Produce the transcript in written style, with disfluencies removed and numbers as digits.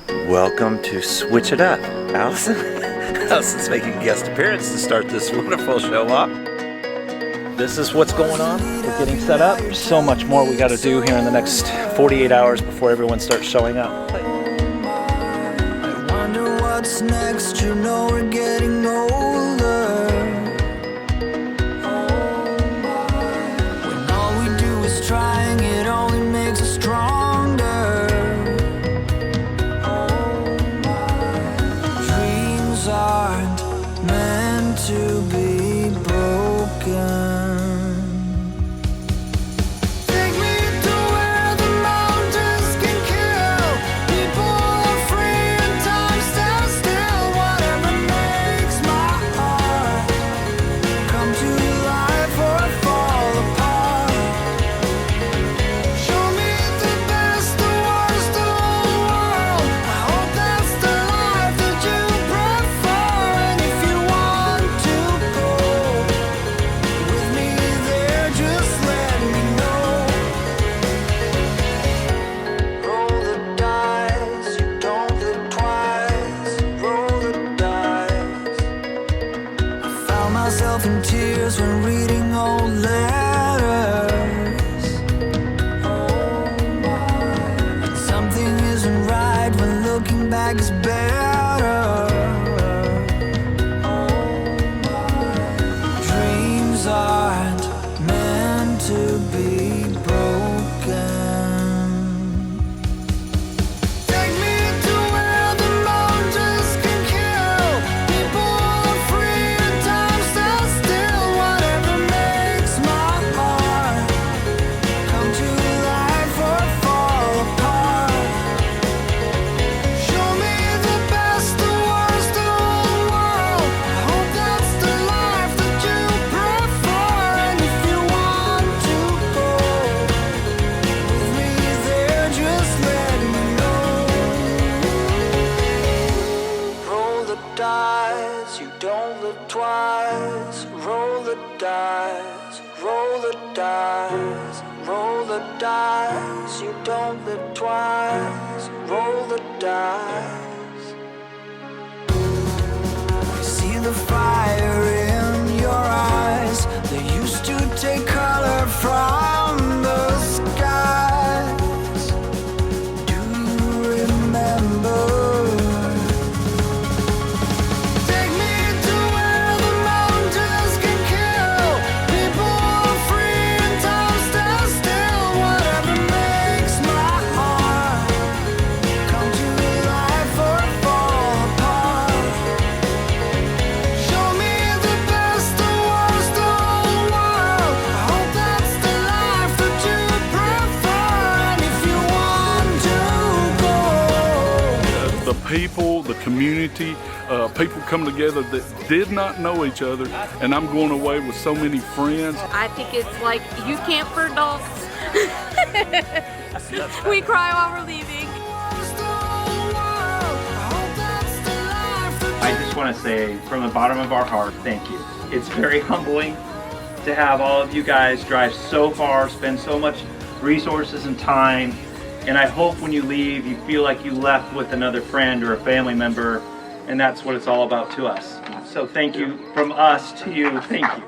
Welcome to Switch It Up. Allison? Allison's making a guest appearance to start this wonderful show off. This is what's going on. We're getting set up. There's so much more we got to do here in the next 48 hours before everyone starts showing up. I wonder what's next, you know we're getting older. When all we do is trying, it only makes us stronger. Dreams aren't meant to be broken. In tears when reading old letters. And something isn't right when looking back is better. Dreams aren't meant to be broken. You don't live twice. Roll the dice, roll the dice, roll the dice. You don't live twice. Roll the dice. I see the fire in your eyes. They used to take color from the skies. Do you remember? People, the community, people come together that did not know each other, and I'm going away with so many friends. I think it's like youth camp for adults. We cry while we're leaving. I just want to say from the bottom of our heart, thank you. It's very humbling to have all of you guys drive so far, spend so much resources and time. And I hope when you leave, you feel like you left with another friend or a family member, and that's what it's all about to us. So thank you from us to you. Thank you.